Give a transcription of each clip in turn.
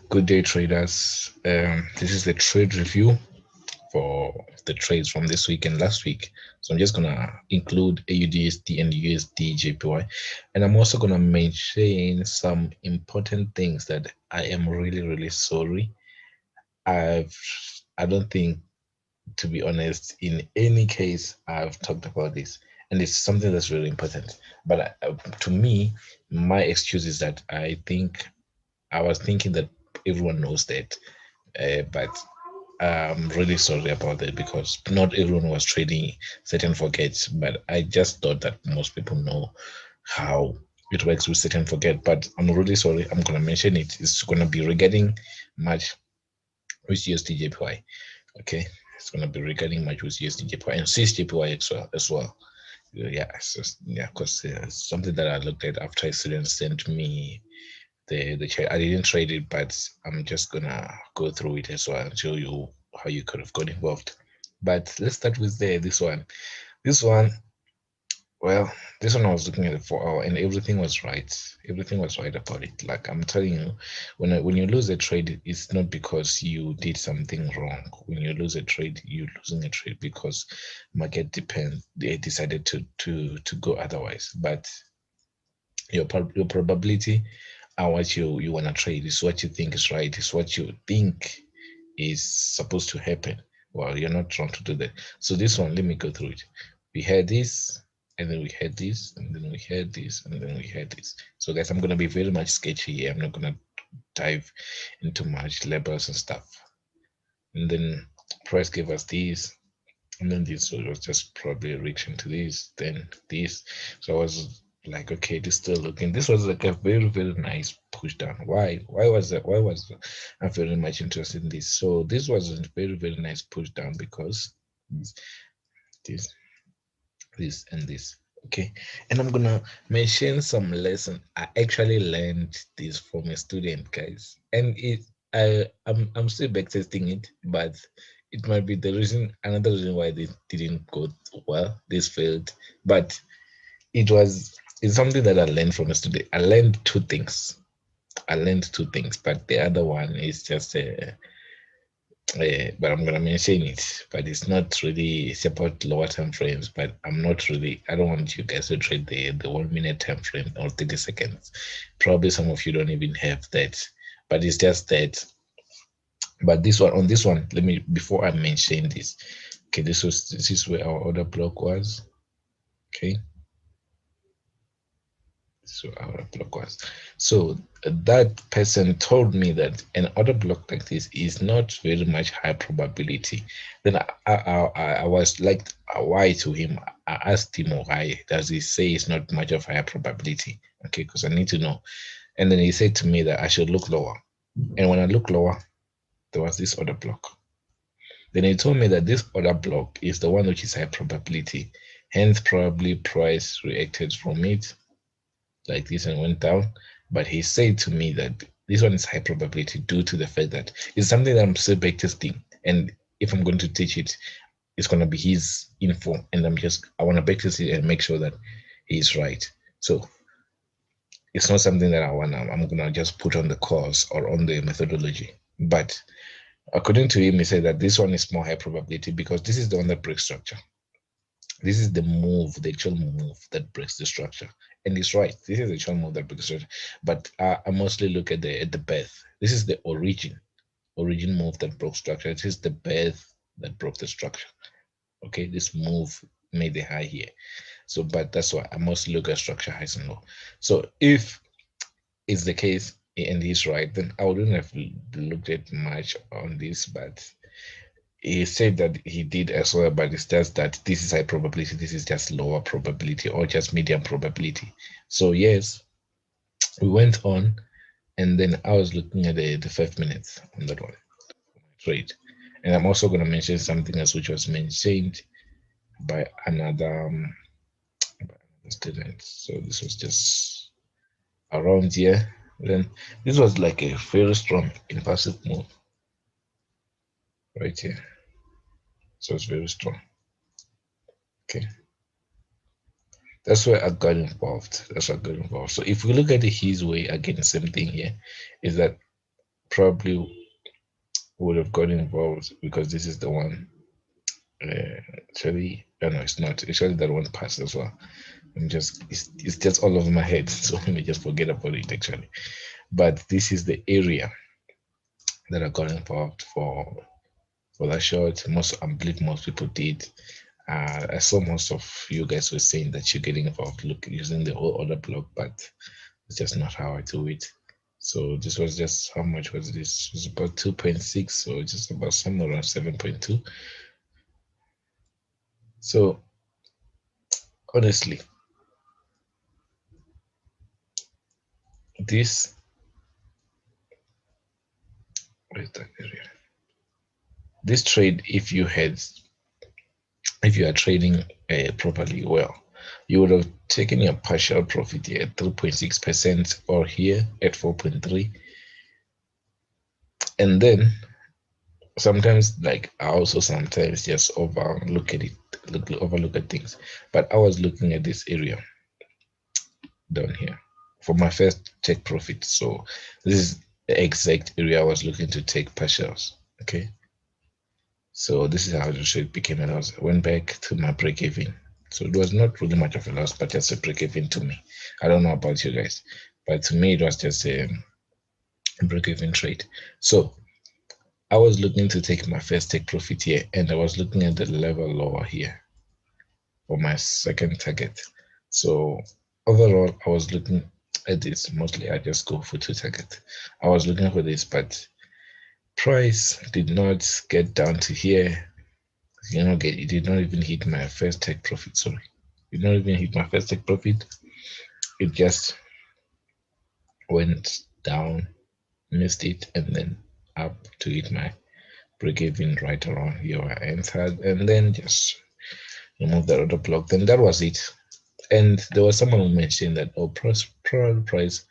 Good day, traders. This is the trade review for the trades from this week and last week. So I'm just gonna include AUDSD and USD JPY, and I'm also gonna mention some important things that I am really sorry. I've I don't think, to be honest, in any case I've talked about this, and it's something that's really important. But to me, my excuse is that I was thinking that everyone knows that, but I'm really sorry about that because not everyone was trading set and forget. But I just thought that most people know how it works with set and forget. But I'm really sorry. I'm gonna mention it. It's gonna be regarding March with USD JPY. Okay, it's gonna be regarding March with USD JPY and CIS JPY as well. Yeah, yeah, because it's something that I looked at after a student sent me the trade. I didn't trade it, but I'm just gonna go through it as well and show you how you could have got involved. But let's start with this one. This one, well, this one I was looking at it 4 hour and everything was right. Everything was right about it. Like I'm telling you, when you lose a trade, it's not because you did something wrong. When you lose a trade, you're losing a trade because market depends. They decided to go otherwise. But your probability and what you want to trade is what you think is right, is what you think is supposed to happen. Well, you're not trying to do that. So this one, let me go through it. We had this, and then we had this, and then we had this, and then we had this. So guys, I'm gonna be very much sketchy here. I'm not gonna dive into much labels and stuff. And then price gave us these, and then this, so it was just probably reaching to this, then this. So I was like, okay, this still looking. This was like a very nice push down. Why was that? Why was I very much interested in this? So this was a very nice push down because this this and this. Okay, and I'm gonna mention some lesson. I actually learned this from a student, guys, and I'm still backtesting it, but it might be the reason, another reason why this didn't go well, this failed. But it's something that I learned from a student. I learned two things. But the other one is just but I'm gonna mention it. But it's not really, it's about lower time frames. But I don't want you guys to trade the 1 minute time frame or 30 seconds. Probably some of you don't even have that. But it's just that. But this one, let me, before I mention this. Okay, this is where our order block was. Okay, so our block was. So that person told me that an order block like this is not very much high probability. Then I was like, why to him? I asked him, why does he say it's not much of higher probability? Okay, because I need to know. And then he said to me that I should look lower. And when I look lower, there was this order block. Then he told me that this order block is the one which is high probability. Hence, probably price reacted from it like this and went down. But he said to me that this one is high probability due to the fact that it's something that I'm still backtesting. And if I'm going to teach it, it's going to be his info. And I want to backtest it and make sure that he's right. So it's not something that I'm going to just put on the course or on the methodology. But according to him, he said that this one is more high probability because this is the one that breaks structure. This is the move, the actual move that breaks the structure. And he's right. This is the actual move that breaks the structure. But I mostly look at the birth. This is the origin move that broke structure. This is the birth that broke the structure. Okay, this move made the high here. So, but that's why I mostly look at structure highs and low. So if it's the case and he's right, then I wouldn't have looked at much on this, but he said that he did as well, but it's just that this is high probability, this is just lower probability or just medium probability. So yes, we went on, and then I was looking at the 5 minutes on that one trade. And I'm also going to mention something else which was mentioned by another student. So this was just around here. Then this was like a very strong impulsive move right here. So it's very strong. Okay. That's where I got involved. So if we look at it his way, again, same thing here, is that probably would have got involved because this is the one. Actually, no, it's not. Actually, that one passed as well. It's just all over my head, so let me just forget about it actually. But this is the area that I got involved for that short. I believe most people did. I saw most of you guys were saying that you're getting involved, look using the whole order block, but it's just not how I do it. So this was just how much was this? It was about 2.6, so just about somewhere around 7.2. So honestly, this where's that area? This trade, if you are trading properly well, you would have taken your partial profit here at 3.6% or here at 4.3. And then sometimes, like, I also sometimes just overlook at things. But I was looking at this area down here for my first take profit. So this is the exact area I was looking to take partials. Okay. So this is how the trade became a loss. I went back to my break even. So it was not really much of a loss, but just a break even to me. I don't know about you guys, but to me it was just a break even trade. So I was looking to take my first take profit here, and I was looking at the level lower here for my second target. So overall, I was looking at this. Mostly, I just go for two targets. I was looking for this, but price did not get down to here. It did not even hit my first take profit. Sorry, it did not even hit my first take profit. It just went down, missed it, and then up to hit my break even right around here. I entered and then just remove that order block. Then that was it. And there was someone who mentioned that price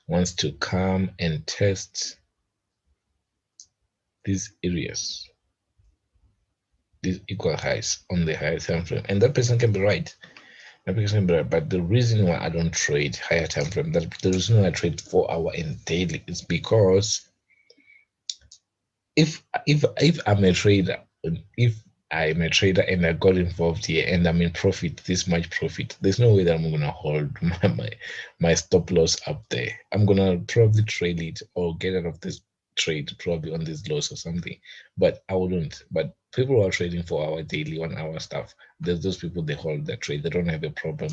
wants to come and test these areas, these equal highs on the higher time frame, and that person can be right. That person can be right. But the reason why I don't trade higher time frame, that the reason why I trade 4 hour and daily is because if I'm a trader, if I'm a trader and I got involved here and I'm in profit, this much profit, there's no way that I'm gonna hold my stop loss up there. I'm gonna probably trade it or get out of this trade probably on this loss or something. But I wouldn't. But people who are trading 4 hour daily, 1 hour stuff, there's those people, they hold their trade. They don't have a problem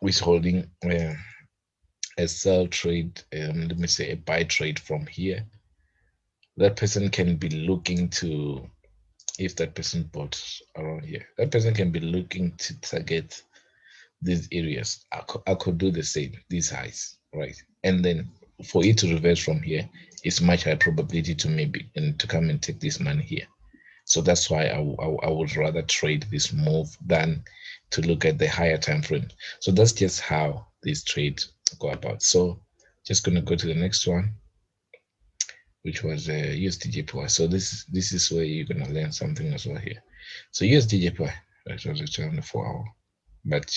with holding a sell trade, let me say a buy trade from here. That person can be looking to, if that person bought around here, that person can be looking to target these areas. I could do the same, these highs, right? And then for it to reverse from here, it's much higher probability to maybe and to come and take this money here. So that's why I would rather trade this move than to look at the higher time frame. So that's just how these trades go about. So just gonna go to the next one, which was USDJPY. So this is where you're gonna learn something as well here. So USDJPY, that was actually on the 4 hour, but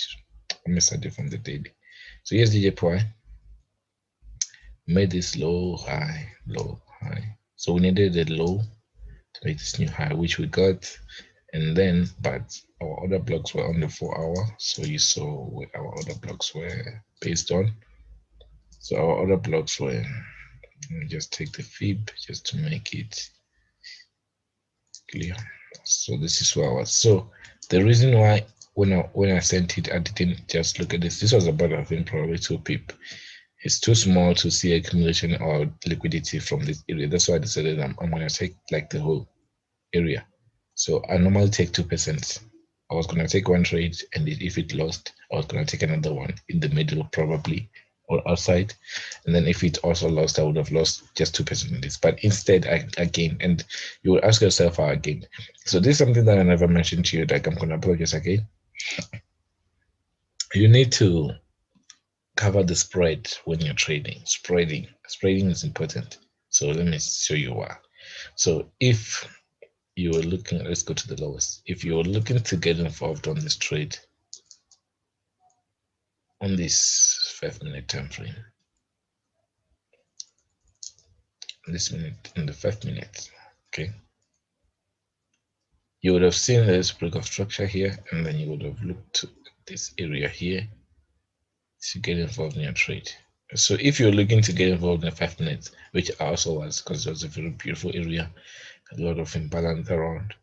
let me start it from the daily. So USDJPY made this low, high, low, high. So we needed a low to make this new high, which we got, and then but our order blocks were on the 4 hour. So you saw what our order blocks were based on. So our order blocks were, let me just take the fib just to make it clear. So this is where I was. So the reason why when I sent it, I didn't just look at this. This was about, I think, probably 2 pip. It's too small to see accumulation or liquidity from this area. That's why I decided I'm gonna take like the whole area. So I normally take 2%. I was gonna take one trade, and if it lost, I was gonna take another one in the middle, probably, or outside. And then if it also lost, I would have lost just 2% of this. But instead, I gained. And you would ask yourself how I gained. So this is something that I never mentioned to you. Like, I'm gonna apologize again. You need to cover the spread when you're trading. Spreading is important. So let me show you why. So if you were looking, let's go to the lowest. If you were looking to get involved on this trade on this 5 minute time frame, this minute in the 5 minutes. Okay, you would have seen this break of structure here, and then you would have looked to this area here to get involved in your trade. So if you're looking to get involved in 5 minutes, which I also was, because it was a very beautiful area, a lot of imbalance around,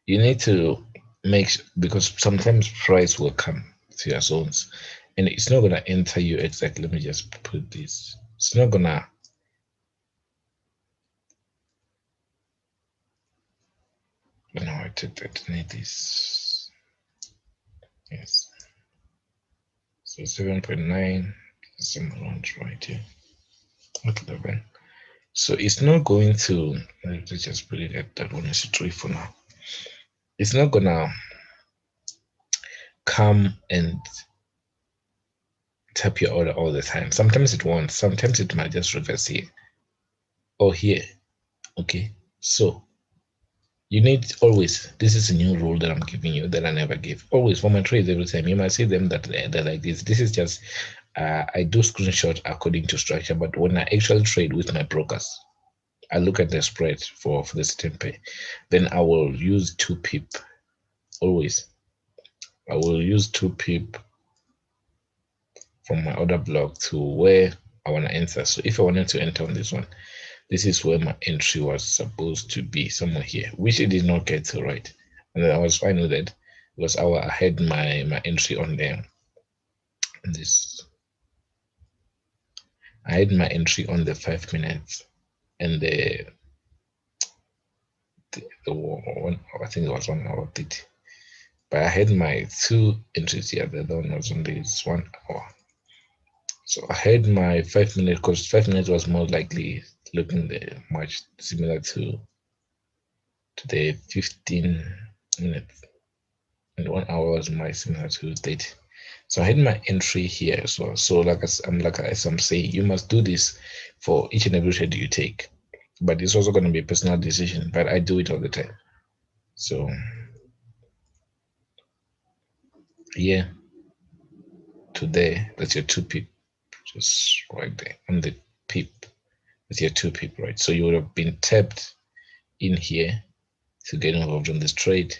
you need to make because sometimes price will come to your zones and it's not gonna enter you exactly. Let me just put this. It's not gonna no, I need this. Yes. So 7.9 some around right here. At 11. So it's not going to let's just put it at that 1:3 for now. It's not gonna come and tap your order all the time. Sometimes it won't, sometimes it might just reverse here or here. Okay. So you need always, this is a new rule that I'm giving you that I never give. Always for my trades every time, you might see them that they're like this. This is just, I do screenshot according to structure, but when I actually trade with my brokers, I look at the spread for the certain pay. Then I will use 2 pip always. I will use 2 pip from my order block to where I want to enter. So if I wanted to enter on this one, this is where my entry was supposed to be, somewhere here, which it did not get to, right? And then I was fine with it because I had my entry on there. This I had my entry on the 5 minutes and the one, I think it was 1 hour 30. But I had my 2 entries here. The other one was on this 1 hour. So I had my 5 minutes because 5 minutes was more likely looking much similar to the 15 minutes, and 1 hour was my similar to 30. So I had my entry here as well. So as I'm saying, you must do this for each and every trade you take. But it's also going to be a personal decision. But I do it all the time. So here to there, that's your 2 pip, just right there on the pip. That's your 2 pip, right? So you would have been tapped in here to get involved in this trade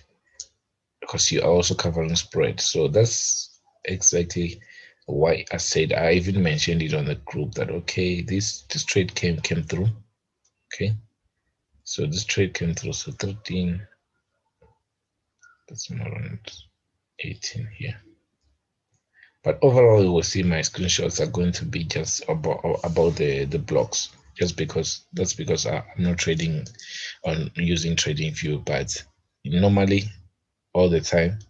because you are also covering spread. So that's exactly why I said, I even mentioned it on the group that okay, this trade came through. Okay, so this trade came through. So 13, that's more around 18 here. But overall, you will see my screenshots are going to be just about the blocks, just because that's because I'm not trading on using TradingView, but normally all the time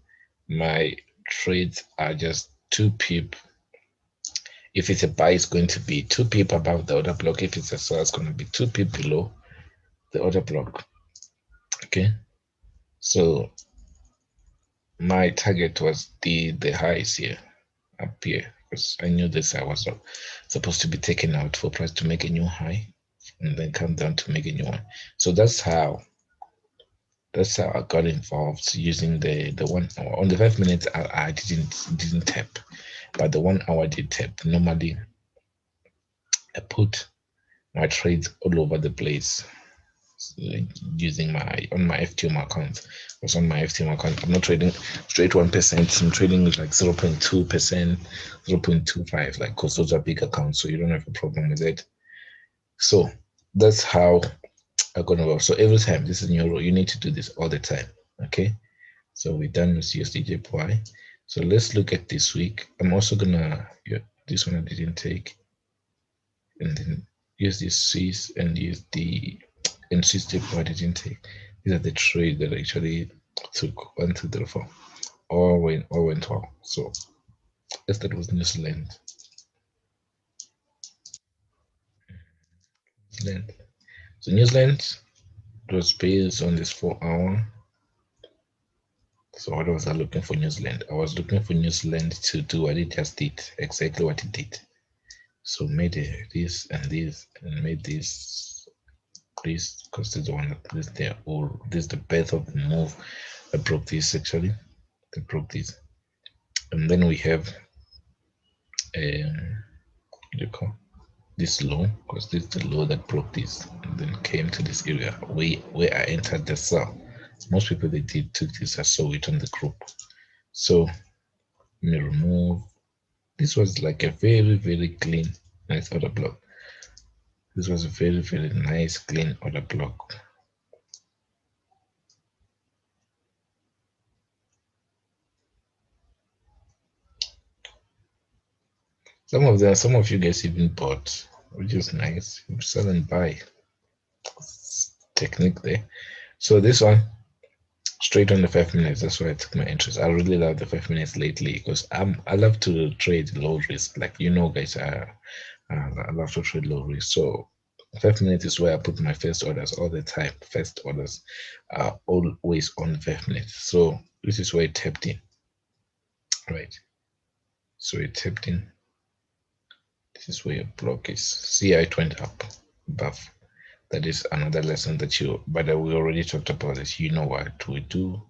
my trades are just 2 pip. If it's a buy, it's going to be 2 pip above the order block. If it's a sell, it's going to be 2 pip below the order block. Okay, so my target was the highs here up here because I knew this I was supposed to be taken out for price to make a new high and then come down to make a new one. So that's how I got involved using the 1 hour. On the 5 minutes I didn't tap, but the 1 hour did tap. Normally I put my trades all over the place using my FTM account. Because on my FTM account, I'm not trading straight 1%. I'm trading like 0.2%, 0.25, like because those are big accounts, so you don't have a problem with it. So that's how I got involved. So every time, this is new rule, you need to do this all the time. Okay. So we're done with USDJPY. So let's look at this week. I'm also gonna this one I didn't take, and then use this Swiss and use the NCJPY I didn't take. These are the trades that actually took 1, 2, 3, 4. All went well. So let's start with New Zealand. So New Zealand was based on this 4 hour. So what was I looking for New Zealand? I was looking for New Zealand to do what it just did, exactly what it did. So made this and this and made this because this is the one that this is the birth of the move. I broke this actually. I broke this. And then we have what do you call this low, because this is the low that broke this and then came to this area where I entered the sell. Most people they did took this, I saw it on the group. So let me remove. This was like a very clean, nice order block. This was a very nice clean order block. Some of you guys even bought, which is nice. You sell and buy technique there. So this one straight on the 5 minutes. That's why I took my interest. I really love the 5 minutes lately because I love to trade low risk. Like guys, I love to trade low risk. So 5 minutes is where I put my first orders all the time. First orders are always on 5 minutes. So this is where it tapped in, right? So it tapped in. This is where your block is. See how it went up above. That is another lesson that but we already talked about this. You know what we do,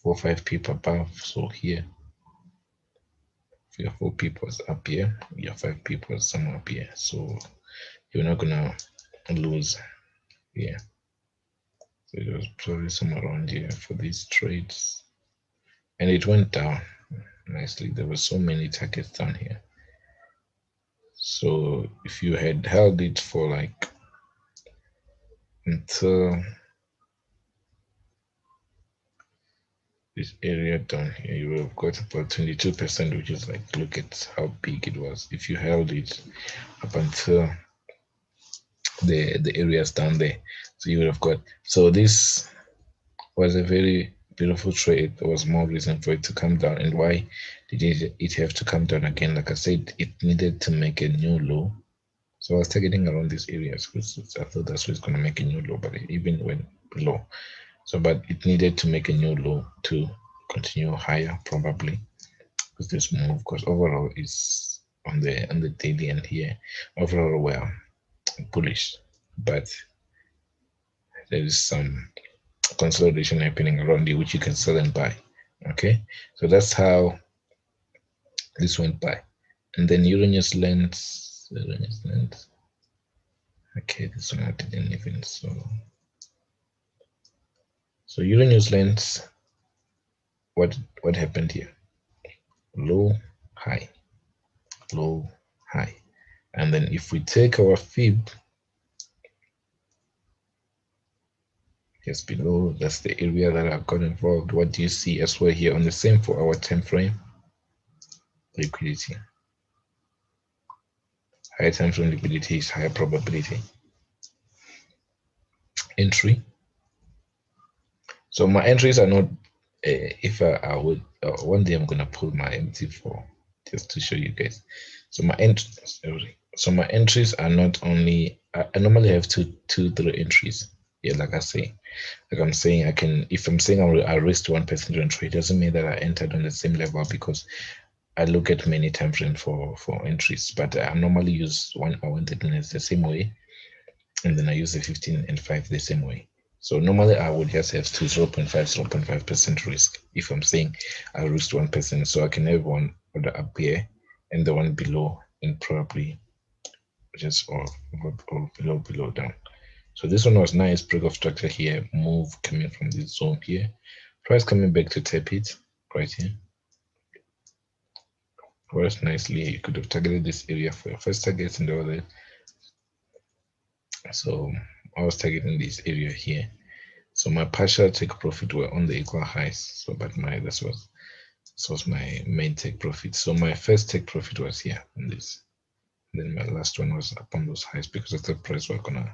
4-5 people above. So here, if your 4 people is up here, your 5 people is somewhere up here. So you're not gonna lose here. So it was probably somewhere around here for these trades, and it went down nicely. There were so many targets down here. So if you had held it for like until this area down here, you would have got about 22%, which is like, look at how big it was. If you held it up until the areas down there, so you would have got. So this was a very beautiful trade. There was more reason for it to come down. And why did it have to come down again? Like I said, it needed to make a new low. So I was targeting around these areas because I thought that's what's going to make a new low, but it even went below. So, but it needed to make a new low to continue higher, probably, with this move. Because overall, is on the daily and here, overall we're bullish, but there is some consolidation happening around you, which you can sell and buy. Okay, so that's how this went by, and then Uranus lens. Okay, this one I didn't even so Uranus lens. What happened here? Low, high, low, high, and then if we take our fib just below, that's the area that I've got involved. What do you see as well here on the same 4-hour time frame? Liquidity. Higher time frame liquidity is higher probability. Entry. So my entries are not. If I would one day I'm gonna pull my MT4 just to show you guys. So my entries. So my entries are not only. I normally have 3 entries. Yeah, like I say, like I'm saying, I can. If I'm saying I risked 1% entry, it doesn't mean that I entered on the same level because I look at many time frames for entries. But I normally use 1 hour and 30 minutes the same way, and then I use the 15 and 5 the same way. So normally I would just have to 0.5% risk if I'm saying I risked 1%. So I can have one order up here and the one below, and probably just or below down. So this one was nice, break of structure here, move coming from this zone here, price coming back to tap it right here. Works nicely. You could have targeted this area for your first target and all that. So I was targeting this area here. So my partial take profit were on the equal highs. So but this was my main take profit. So my first take profit was here on this. And then my last one was upon those highs because I thought price were gonna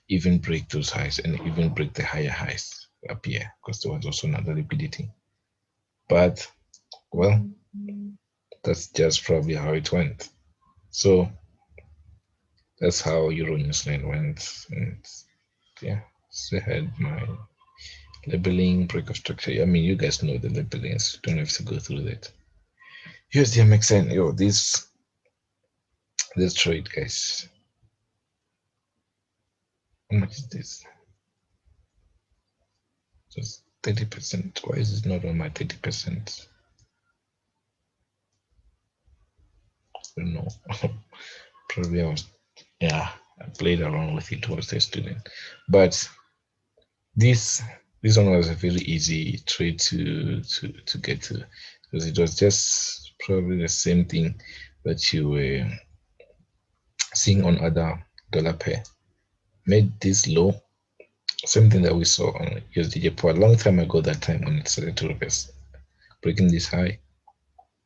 even break those highs and even break the higher highs up here because there was also another liquidity. But well, that's just probably how it went. So that's how Euro New Zealand went. And yeah, so I had my labeling, break of structure. I mean, you guys know the labelings. Don't have to go through that. Here's the MXN. Yo, this trade, guys. How much is this? Just 30%. Why is it not on my 30%? I don't know. Probably I was Yeah, I played around with it towards the student, but this this one was a very easy trade to get to, because it was just probably the same thing that you were seeing on other dollar pair. Made this low, same thing that we saw on USDJ for a long time ago. That time when it started to reverse, breaking this high,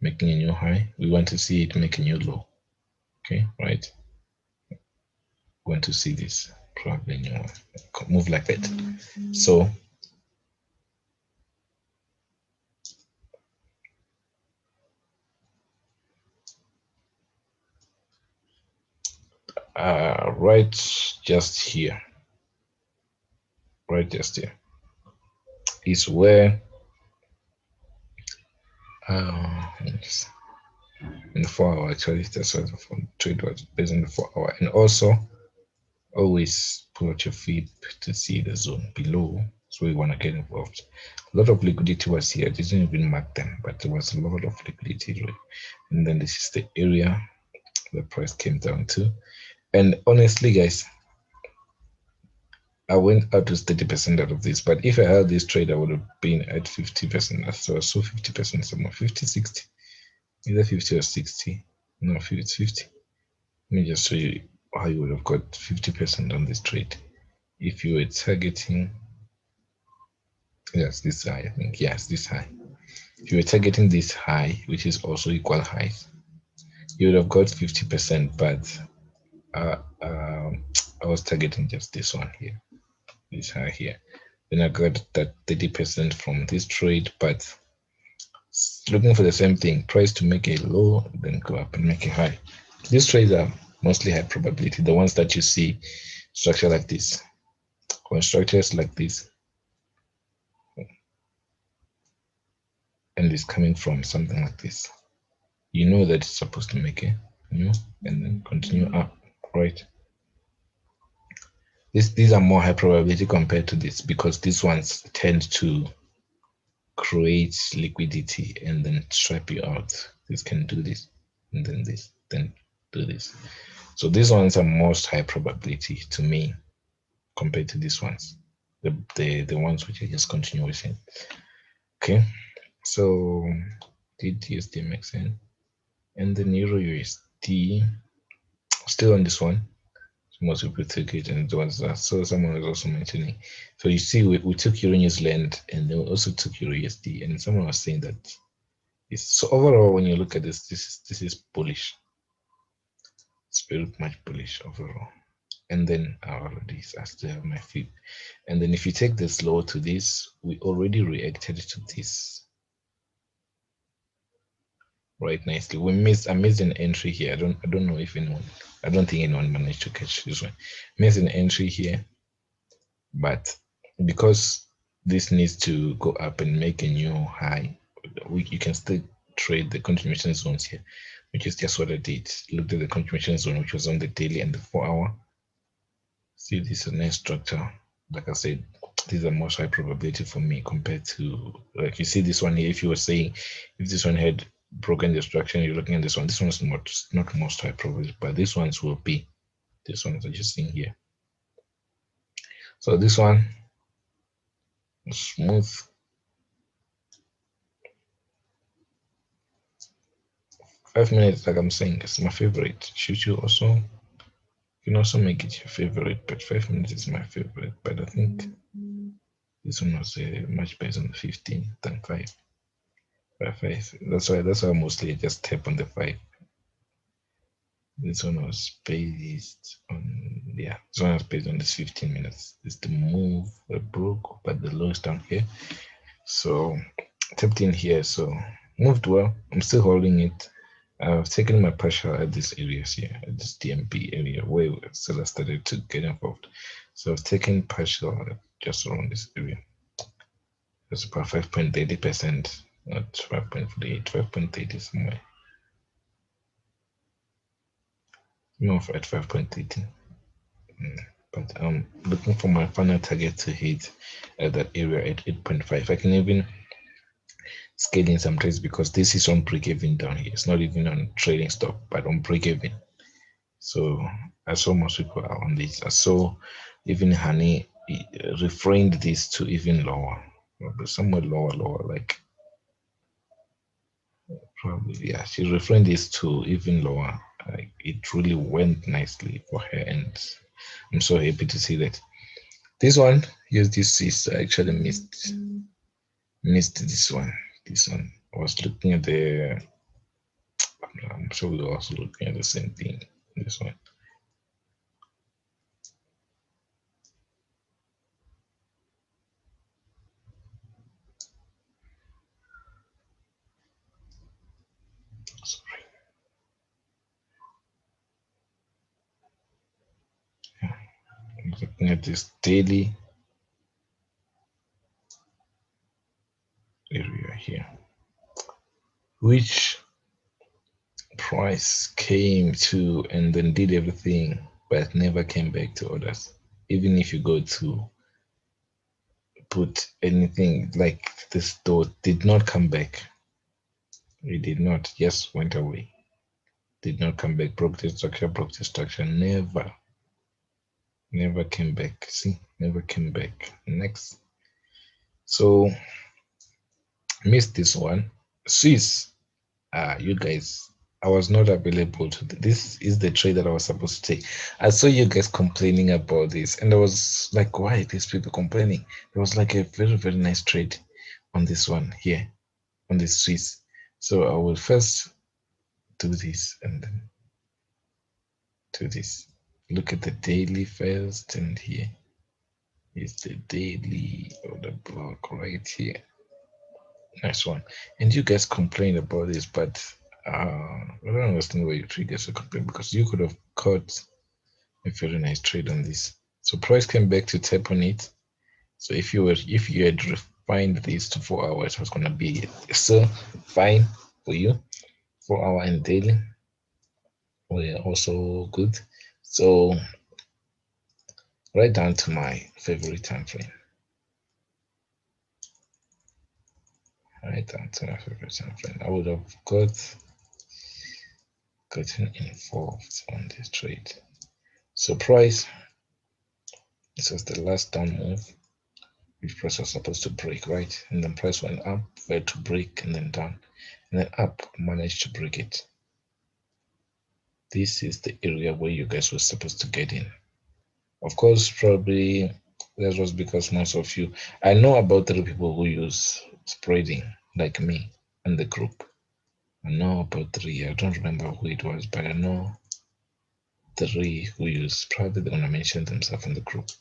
making a new high. We want to see it make a new low. Okay, right? We want to see this probably new one move like that. So right just here, right just here is where in the 4 hour, actually that's what the trade was based on the 4 hour. And also always pull out your feet to see the zone below, so we want to get involved. A lot of liquidity was here. I didn't even mark them, but there was a lot of liquidity. And then this is the area the price came down to. And honestly, guys, I went out with 30% out of this, but if I had this trade, I would have been at 50%. So I saw 50% somewhere, 50, 60, either 50 or 60. No, it's 50. Let me just show you how you would have got 50% on this trade. If you were targeting, yes, this high, I think, yes, this high. If you were targeting this high, which is also equal highs, you would have got 50%, but I was targeting just this one here, this high here. Then I got that 30% from this trade, but looking for the same thing, price to make a low, then go up and make a high. These trades are mostly high probability, the ones that you see structure like this, or structures like this, and it's coming from something like this. You know that it's supposed to make a new and then continue up, right? These are more high probability compared to this, because these ones tend to create liquidity and then strip you out. This can do this, and then this, then do this. So these ones are most high probability to me compared to these ones, the ones which are just continuation. Okay, so did USD make sense? And the Euro USD still on this one. Most people took it, and it was so someone was also mentioning. So you see, we took Euro New Zealand, and then we also took Euro USD, and someone was saying that it's so overall when you look at this is bullish. It's very much bullish overall. And then I already still have my feet. And then if you take this low to this, we already reacted to this right nicely. I missed an entry here. I don't know if anyone, I don't think anyone managed to catch this one. Missed an entry here, but because this needs to go up and make a new high, you can still trade the continuation zones here, which is just what I did. Looked at the continuation zone, which was on the daily and the 4 hour. See, this is a nice structure. Like I said, these are most high probability for me compared to, like you see this one here. If you were saying, if this one had broken the structure, you're looking at this one is not most high probability, but these ones will be. This one that you're seeing here. So this one is smooth. Five minutes, like I'm saying, is my favorite. Should you also, you can also make it your favorite, but 5 minutes is my favorite. But I think this one was much better than 15 than 5. By 5. That's why mostly I just tap on the 5. This one was based on, yeah, this one was based on this 15 minutes. It's the move broke, but the low is down here. So tapped in here, so moved well. I'm still holding it. I've taken my partial at this areas here, at this DMP area where sellers started to get involved. So I've taken partial just around this area. It's about 5.30%, not 5.48, 5.30 somewhere. More at 5.30. But I'm looking for my final target to hit at that area at 8.5. I can even scale in some trades because this is on break even down here. It's not even on trading stop, but on break even. So I saw most people are on this. I saw even Honey refrained this to even lower, somewhere lower, like probably, yeah. She refrained this to even lower. Like it really went nicely for her, and I'm so happy to see that. This one, yes, this is I actually missed this one. This one. I was looking at the. I'm sure we were also looking at the same thing. This one. Sorry. Yeah. I'm looking at this daily area here, which price came to and then did everything, but never came back to orders. Even if you go to put anything like the store did not come back. It did not, just went away. Did not come back. Broke the structure, never came back. See, never came back. Next. So missed this one. Swiss, you guys, I was not available to this is the trade that I was supposed to take. I saw you guys complaining about this, and I was like, why these people complaining? There was like a very nice trade on this one here, on the Swiss. So I will first do this and then do this. Look at the daily first, and here is the daily order block right here. Nice one. And you guys complain about this, but I don't understand why you triggers to complain, because you could have caught a very nice trade on this. So price came back to tap on it. So if you had refined this to 4 hours, it was gonna be still fine for you. 4 hour and daily were also good. So right down to my favorite time frame. Right down to my favorite time frame. I would have gotten involved on this trade. So price, this was the last down move, which price was supposed to break, right? And then price went up, failed to break, and then down, and then up, managed to break it. This is the area where you guys were supposed to get in. Of course, probably that was because most of you, I know about 3 people who use spreading like me in the group. I know about 3. I don't remember who it was, but I know 3 who use. Probably they're gonna mention themselves in the group.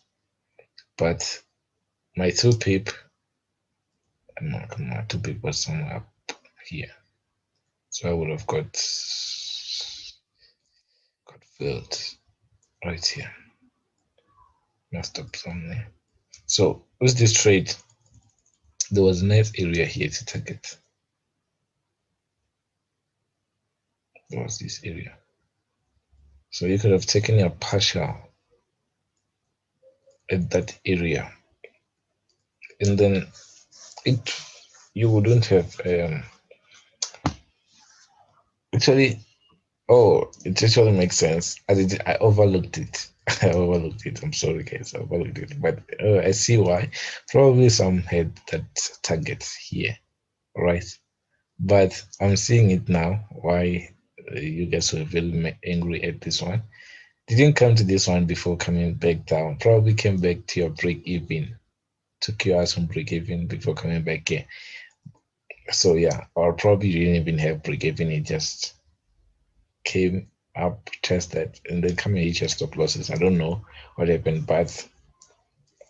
But my 2 pip, my 2 pip was somewhere up here, so I would have got filled right here. Messed up somewhere. So with this trade, there was a nice area here to target. There was this area. So you could have taken your partial at that area, and then it you wouldn't have actually. Oh, it actually makes sense. I overlooked it. I overlooked it. I'm sorry, guys. I overlooked it, but I see why. Probably some had that target here, right? But I'm seeing it now. Why you guys were very angry at this one? Didn't come to this one before coming back down. Probably came back to your break even. Took your ass on break even before coming back here. So yeah, or probably you didn't even have break even. It just came up, tested, and then come and hit your stop losses. I don't know what happened, but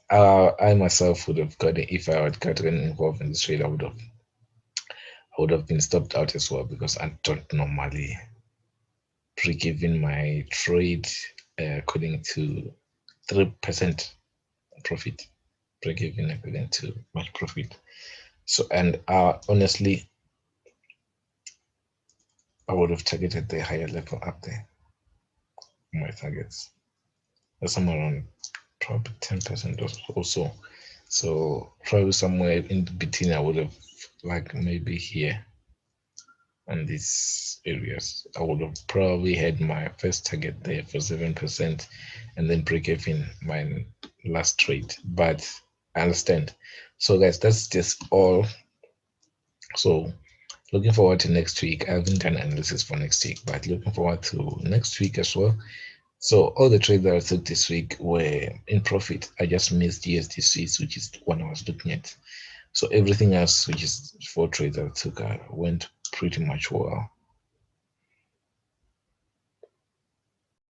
I myself would have gotten, if I had gotten involved in this trade, I would have been stopped out as well, because I don't normally break even my trade according to 3% profit. Break even according to my profit. So, and honestly, I would have targeted the higher level up there. My targets are somewhere around probably 10% or so. So probably somewhere in between, I would have, like maybe here. on these areas. I would have probably had my first target there for 7% and then break even my last trade. But I understand. So guys, that's just all. So looking forward to next week. I haven't done analysis for next week, but looking forward to next week as well. So all the trades that I took this week were in profit. I just missed USD Swiss, which is what I was looking at. So everything else, which is 4 trades that I took, went pretty much well.